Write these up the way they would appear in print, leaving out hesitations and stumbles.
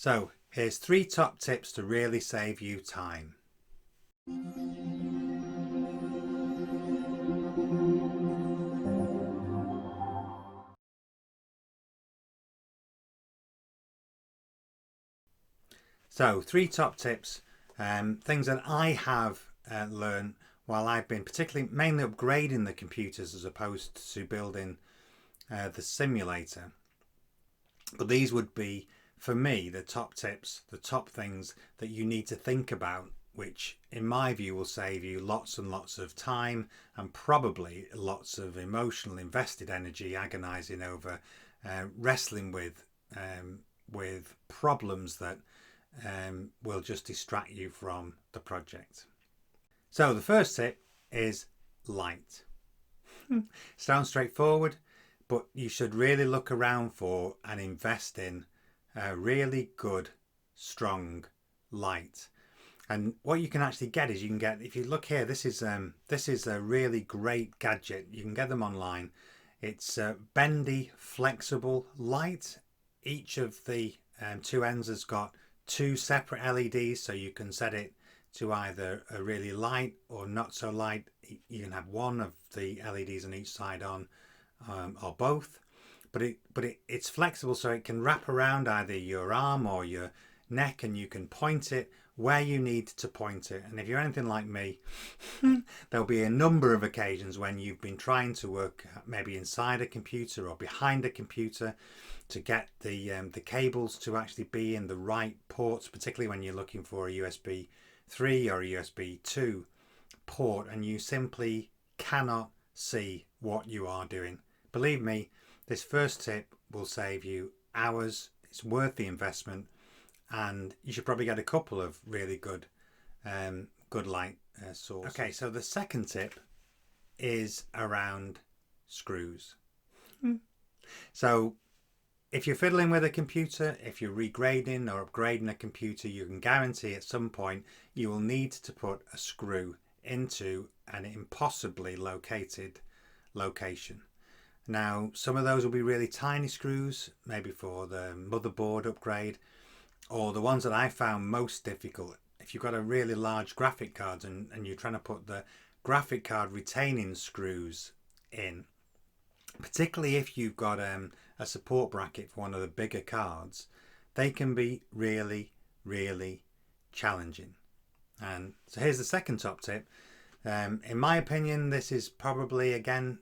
So here's 3 top tips to really save you time. So 3 top tips, things that I have learned while I've been particularly mainly upgrading the computers as opposed to building the simulator. But these would be, for me, the top tips, the top things that you need to think about, which in my view will save you lots and lots of time and probably lots of emotional invested energy agonizing over wrestling with problems that will just distract you from the project. So the first tip is light. Sounds straightforward, but you should really look around for and invest in a really good, strong light. And what you can actually get is, you can get, if you look here, this is a really great gadget. You can get them online. It's a bendy, flexible light. Each of the 2 ends has got 2 separate LEDs, so you can set it to either a really light or not so light. You can have one of the LEDs on each side on, or both. But it's flexible, so it can wrap around either your arm or your neck, and you can point it where you need to point it. And if you're anything like me, there'll be a number of occasions when you've been trying to work maybe inside a computer or behind a computer to get the cables to actually be in the right ports, particularly when you're looking for a USB 3 or a USB 2 port, and you simply cannot see what you are doing. Believe me, this first tip will save you hours. It's worth the investment, and you should probably get a couple of really good light sources. Okay, so the second tip is around screws. So if you're fiddling with a computer, if you're regrading or upgrading a computer, you can guarantee at some point you will need to put a screw into an impossibly located location. Now, some of those will be really tiny screws, maybe for the motherboard upgrade, or the ones that I found most difficult, if you've got a really large graphic card and you're trying to put the graphic card retaining screws in, particularly if you've got a support bracket for one of the bigger cards, they can be really, really challenging. And so here's the second top tip. In my opinion, this is probably, again,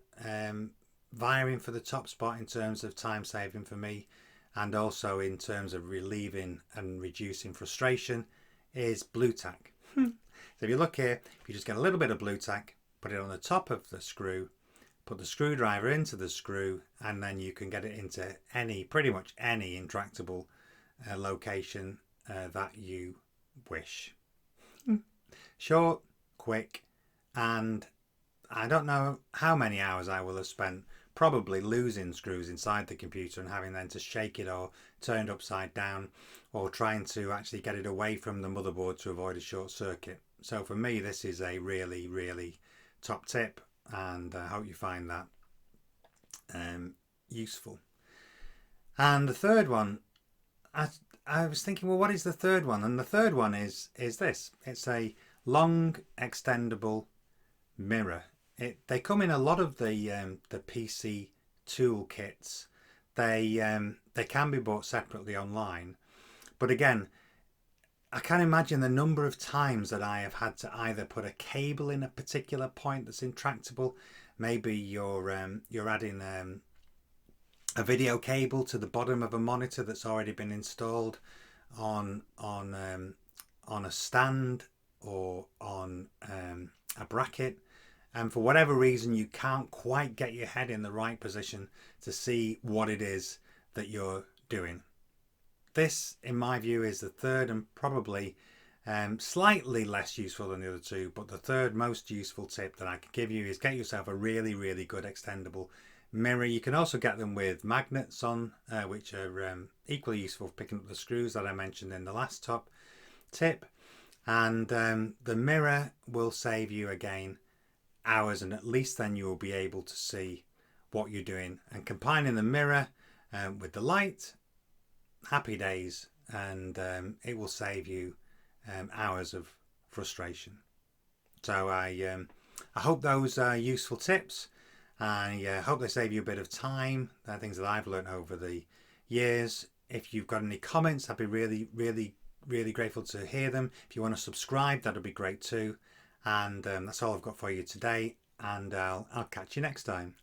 vying for the top spot in terms of time saving for me, and also in terms of relieving and reducing frustration, is blue tack. So if you look here, if you just get a little bit of blue tack, put it on the top of the screw, put the screwdriver into the screw, and then you can get it into pretty much any intractable location that you wish. Short, quick, and I don't know how many hours I will have spent probably losing screws inside the computer and having then to shake it or turn it upside down, or trying to actually get it away from the motherboard to avoid a short circuit. So for me, this is a really, really top tip, and I hope you find that useful. And the third one, I was thinking, well, what is the third one? And the third one is this. It's a long extendable mirror. They come in a lot of the PC toolkits. They can be bought separately online, but again, I can't imagine the number of times that I have had to either put a cable in a particular point that's intractable. Maybe you're adding a video cable to the bottom of a monitor that's already been installed on a stand or on a bracket, and for whatever reason you can't quite get your head in the right position to see what it is that you're doing. This, in my view, is the third and probably slightly less useful than the other two, but the third most useful tip that I could give you is get yourself a really, really good extendable mirror. You can also get them with magnets on, which are equally useful for picking up the screws that I mentioned in the last top tip. And the mirror will save you, again, hours, and at least then you will be able to see what you're doing. And combining the mirror with the light, happy days. and it will save you hours of frustration. So I hope those are useful tips. I hope they save you a bit of time. They're things that I've learned over the years. If you've got any comments, I'd be really grateful to hear them. If you want to subscribe, that'd be great too. And that's all I've got for you today. And I'll catch you next time.